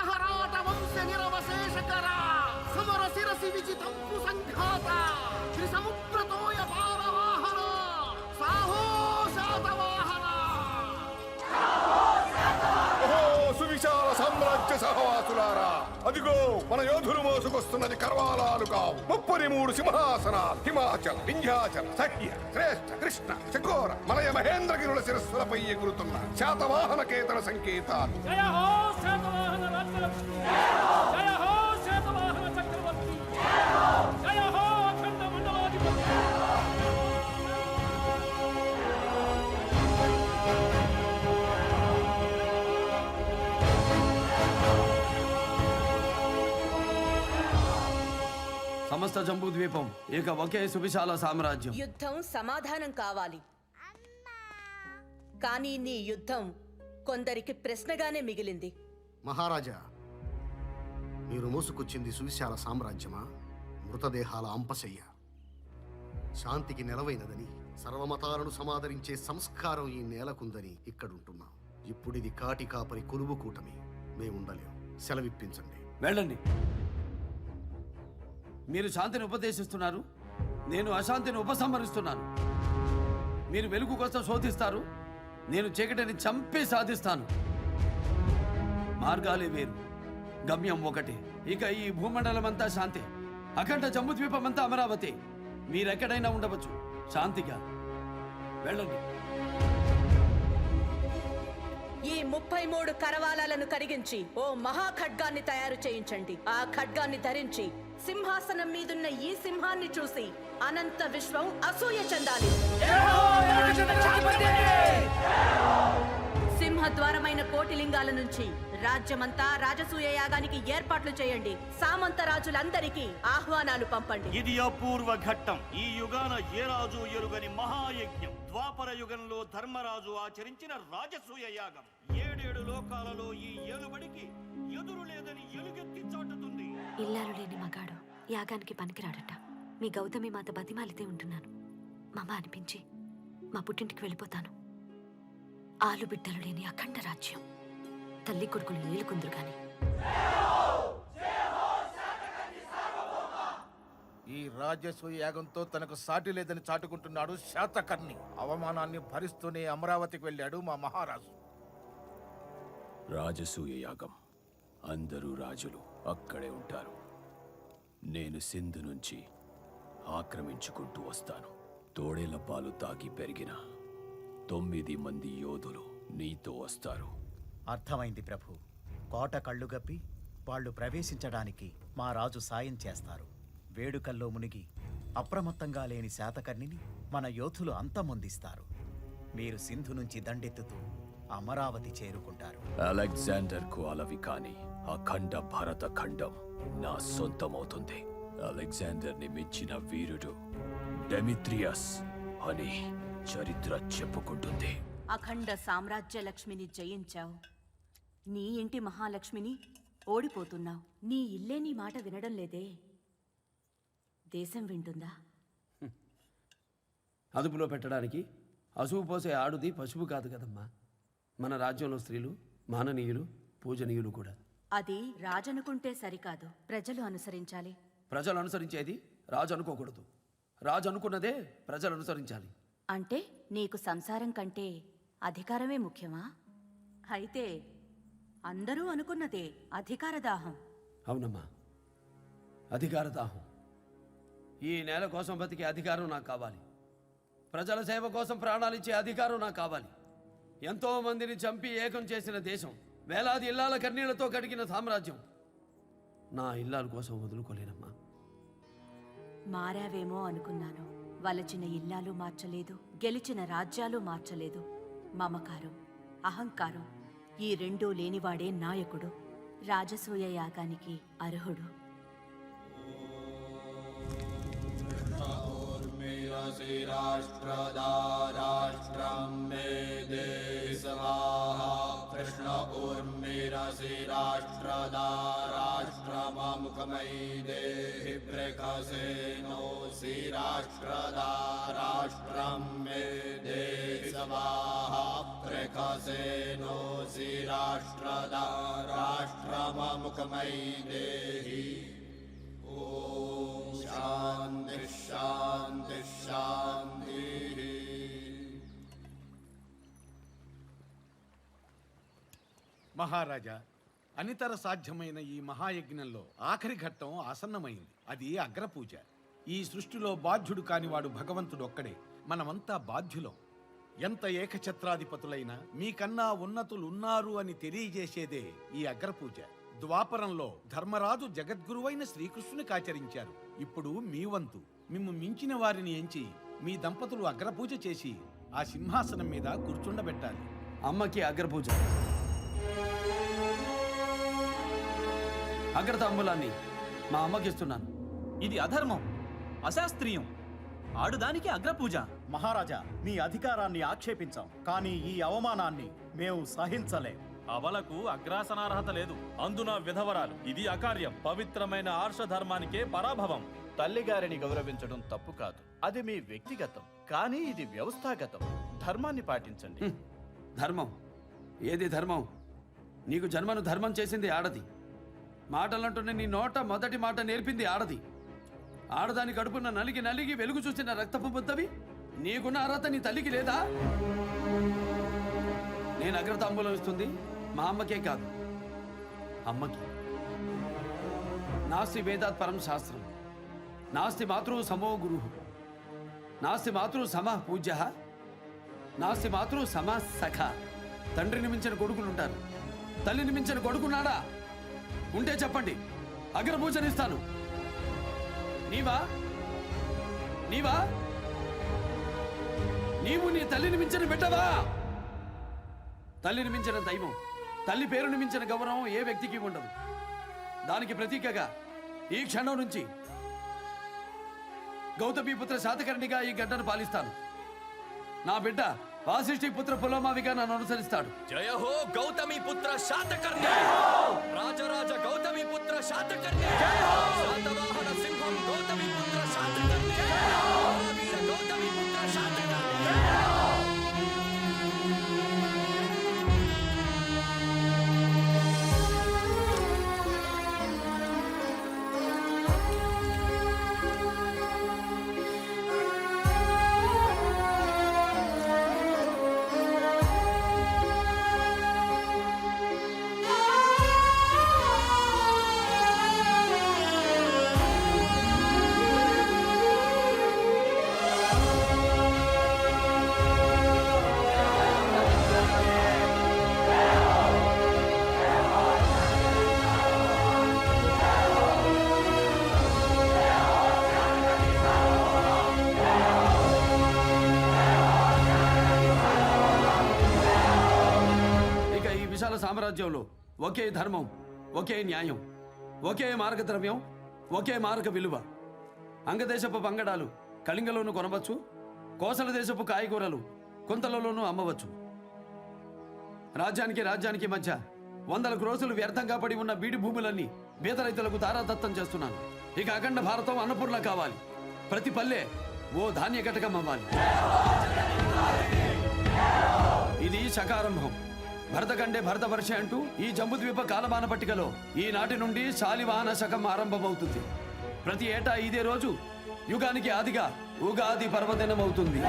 మహరాట వంశ నిరవశేషకర సమర శిరసి విజితంపు సంఘాత త్రిసముద్రతోయ పారవాహన సాహో శాతవాహన. సువిశాల సామ్రాజ్య సహవాసులారా, అదిగో మన యోధులు మోసుకొస్తున్నది కర్వాలాలు కావు, 33 సింహాసనాలు హిమాచల్, వింధ్యాచల్, సహ్య, శ్రేష్ఠ, కృష్ణ, చకోర, మలయ మహేంద్రగిరుల శిరస్సులపై ఎగురుతున్న శాతవాహన కేతన సంకేతాలు. జయ హో శాతవాహన రాజ్యలక్ష్మి, జయ హో శాతవాహన చక్రవర్తి, జయ హో అఖండ మండలాధిపతి. సమస్త జంబూ ద్వీపం ఇక ఒకే సువిశాల సామ్రాజ్యం. యుద్ధం సమాధానం కావాలి, కానీ నీ యుద్ధం కొందరికి ప్రశ్నగానే మిగిలింది. మహారాజా, మీరు మోసుకొచ్చింది సువిశాల సామ్రాజ్యమా, మృతదేహాల అంపశయ్య? శాంతికి నెలవైనదని, సర్వమతాలను సమాదరించే సంస్కారం ఈ నేలకుందని ఇక్కడుంటున్నాం. ఇప్పుడిది కాటి కాపరి కొలువు కూటమి, మేముండలేం. సెలవిప్పించండి. వెళ్ళండి. మీరు శాంతిని ఉపదేశిస్తున్నారు, నేను అశాంతిని ఉపసంహరిస్తున్నాను. మీరు వెలుగు కోసం శోధిస్తారు, నేను చీకటిని చంపి సాధిస్తాను. మార్గాలే వేరు, గమ్యం ఒకటే. ఇక ఈ భూమండలం అంతా శాంతి, అఖండ జంబూద్వీపం అంతా అమరావతి. మీరెక్కడైనా ఉండవచ్చు శాంతిగా. వెళ్ళండి. ఈ 33 కరవాలాలను కరిగించి ఓ మహాఖడ్గాన్ని తయారు చేయించండి. ఆ ఖడ్గాన్ని ధరించి సింహాసనం మీదున్న ఈ సింహాన్ని చూసి అనంత విశ్వం అసూయ చెందాలి. సింహద్వారమైన కోటిలింగాల నుంచి రాజ్యమంతా రాజసూయ యాగానికి ఏర్పాట్లు చేయండి. సామంత రాజులందరికీ ఆహ్వానాలు పంపండి. ఇది అపూర్వ ఘట్టం. ఈ యుగాన ఏ రాజు ఎరుగని మహాయజ్ఞం. ద్వాపర యుగంలో ధర్మరాజు ఆచరించిన రాజసూయ యాగం 7 లోకాలలో ఈ ఏలుబడికి ఎదురు లేదని ఎలుగెత్తి చాటుతుంది. ఇల్లాలు లేని మగాడు యాగానికి పనికిరాడట. మీ గౌతమి మాత బతిమాలితే ఉంటున్నాను. మమ్మ అనిపించి మా పుట్టింటికి వెళ్ళిపోతాను. ఆలు బిడ్డలు లేని అఖండ రాజ్యం, తల్లి కొడుకులు ఏలుకుందురు గాని. ఈ రాజసూయ యాగంతో తనకు సాటి లేదని చాటుకుంటున్నాడు శాతకర్ణి. అవమానాన్ని భరిస్తూనే అమరావతికి వెళ్ళాడు మా మహారాజు. రాజసూయ యాగం, అందరూ రాజులు అక్కడే ఉంటారు. నేను సింధు నుంచి ఆక్రమించుకుంటూ వస్తాను. తోడేళ్ల పాలు తాగి పెరిగిన 9 మంది యోధులు నీతో వస్తారు. అర్థమైంది ప్రభు. కోట కళ్ళుగప్పి వాళ్ళు ప్రవేశించడానికి మా రాజు సాయం చేస్తారు. వేడుకల్లో మునిగి అప్రమత్తంగా లేని శాతకర్ణిని మన యోధులు అంతమొందిస్తారు. మీరు సింధు నుంచి దండెత్తుతూ అమరావతి చేరుకుంటారు. అలెగ్జాండర్ కు అలవి కాని అఖండ భరత ఖండం నా సొంతమవుతుంది. అలెగ్జాండర్ ని మించిన వీరుడు డెమిత్రియస్ అని చరిత్ర చెప్పుకుంటుంది. అఖండ సామ్రాజ్య లక్ష్మిని జయించావు, నీ ఇంటి మహాలక్ష్మిని ఓడిపోతున్నావు. నీ ఇల్లే నీ మాట వినడం లేదే, దేశం వింటుందా? అదుపులో పెట్టడానికి అసువు పోసే ఆడుది పశువు కాదు కదమ్మా. మన రాజ్యంలో స్త్రీలు మాననీయులు, పూజనీయులు కూడా. అది రాజనుకుంటే సరికాదు, ప్రజలు అనుసరించాలి. ప్రజలు అనుసరించేది రాజు అనుకోకూడదు, రాజు అనుకున్నదే ప్రజలు అనుసరించాలి. అంటే నీకు సంసారం కంటే అధికారమే ముఖ్యమా? అయితే అందరూ అనుకున్నదే అధికార దాహం. అవునమ్మా, అధికార దాహం. ఈ నేల కోసం బతికే అధికారం నాకు కావాలి. ప్రజల సేవ కోసం ప్రాణాలిచ్చే అధికారం నాకు కావాలి. ఎంతో మందిని చంపి ఏకం చేసిన దేశం, వేలాది ఇల్లాల కన్నీళ్లతో కడిగిన సామ్రాజ్యం నా ఇల్లాల కోసం వదులుకోలేనమ్మా. మారావేమో అనుకున్నాను. వలచిన ఇల్లాలు మార్చలేదు, గెలిచిన రాజ్యాలు మార్చలేదు. మమకారం, అహంకారం ఈ రెండూ లేనివాడే నాయకుడు, రాజసూయ యాగానికి అర్హుడు. రాష్ట్రం మే దేశవాహ కృష్ణ ఊర్మిరసి రాష్ట్రదా రాష్ట్రముఖమై దేహి ప్రకాశేనో సి రాష్ట్రదా రాష్ట్రం మే దేశవాహ प्रखसेनोऽसि राष्ट्रदा राष्ट्रममुखमयि देहि ॐ शान्ति शान्ति शान्तिः మహారాజా, అనితర సాధ్యమైన ఈ మహాయజ్ఞంలో ఆఖరి ఘట్టం ఆసన్నమైంది. అది అగ్రపూజ. ఈ సృష్టిలో బాధ్యుడు కానివాడు భగవంతుడు ఒక్కడే. మనమంతా బాధ్యులం. ఎంత ఏకఛత్రాధిపతులైనా మీకన్నా ఉన్నతులున్నారు అని తెలియజేసేదే ఈ అగ్రపూజ. ద్వాపరంలో ధర్మరాజు జగద్గురువైన శ్రీకృష్ణునికి ఆచరించారు. ఇప్పుడు మీ వంతు. మిమ్ము మించిన వారిని ఎంచి మీ దంపతులు అగ్రపూజ చేసి ఆ సింహాసనం మీద కూర్చుండబెట్టాలి. అమ్మకి అగ్రపూజ. అగ్రతాంబూలాన్ని మా అమ్మకిస్తున్నాను. ఇది అధర్మం, అశాస్త్రీయం. ఆడుదానికి అగ్రపూజ. మహారాజా, మీ అధికారాన్ని ఆక్షేపించాం, కానీ ఈ అవమానాన్ని మేము సహించలేం. అవలకు అగ్రాసనార్హత లేదు, అందున విధవరాలు. ఇది అకార్యం. పవిత్రమైన ఆర్షధర్మానికే పరాభవం. తల్లిగారిని గౌరవించడం తప్పు కాదు, అది మీ వ్యక్తిగతం. కానీ ఇది వ్యవస్థాగతం. ధర్మాన్ని పాటించండి. ధర్మం? ఏది ధర్మం? నీకు జన్మను ధర్మం చేసింది ఆడది. మాటలంటూనే నీ నోట మొదటి మాట నేర్పింది ఆడది. ఆడదాని కడుపున నలిగి నలిగి వెలుగు చూసిన రక్తపు బుద్ధవి నీకున్న అర్హత నీ తల్లికి లేదా? నేను అగ్రతాంబూలం ఇస్తుంది మా అమ్మకే కాదు, అమ్మకి. నాస్తి వేదాత్ పరం శాస్త్రం, నాస్తి మాతృ సమో గురు, నాస్తి మాతృ సమ పూజ్య, నాస్తి మాతృ సమ సఖ. తండ్రిని మించిన కొడుకులుంటారు, తల్లిని మించిన కొడుకున్నాడా? ఉంటే చెప్పండి, అగ్రపూజనిస్తాను. నీవా నీవా నీవు నీ తల్లిని మించిన బిడ్డవా? తల్లిని మించిన దైవం, తల్లి పేరుని మించిన గౌరవం ఏ వ్యక్తికి ఉండదు. దానికి ప్రతీకగా ఈ క్షణం నుంచి గౌతమీపుత్ర శాతకర్ణిగా ఈ గడ్డను పాలిస్తాను. నా బిడ్డ వాసిష్ఠి పుత్ర పులోమావిగా నన్ను అనుసరిస్తాడు. జయ హో గౌతమి పుత్ర శాతకర్ణి! రాజరాజ గౌతమి పుత్ర శాతకర్ణి! శాతవాహన సింహం గౌతమి పుత్ర శాతకర్ణి! మహావీర గౌతమి పుత్ర శాతకర్ణి! సామ్రాజ్యంలో ఒకే ధర్మం, ఒకే న్యాయం, ఒకే మార్గద్రవ్యం, ఒకే మార్గ విలువ. అంగదేశపు పంగడాలు కళింగలోనూ కొనవచ్చు, కోసల దేశపు కాయగూరలు కుంతలలోనూ అమ్మవచ్చు. రాజ్యానికి మధ్య వందల క్రోసులు వ్యర్థంగా పడి ఉన్న బీడి భూములన్నీ బీద రైతులకు తారాదత్తం చేస్తున్నాను. ఇక అఖండ భారతం అన్నపూర్ణ కావాలి. ప్రతి పల్లె ఓ ధాన్య ఘటకం అవ్వాలి. ఇది శకారంభం. భరతకండే భరతవర్ష అంటూ ఈ జంబుద్వీప కాలమాన పట్టికలో ఈనాటి నుండి శాలివాహన శకం ఆరంభమవుతుంది. ప్రతి ఏటా ఇదే రోజు యుగానికి ఆదిగా ఉగాది పర్వదినం అవుతుంది.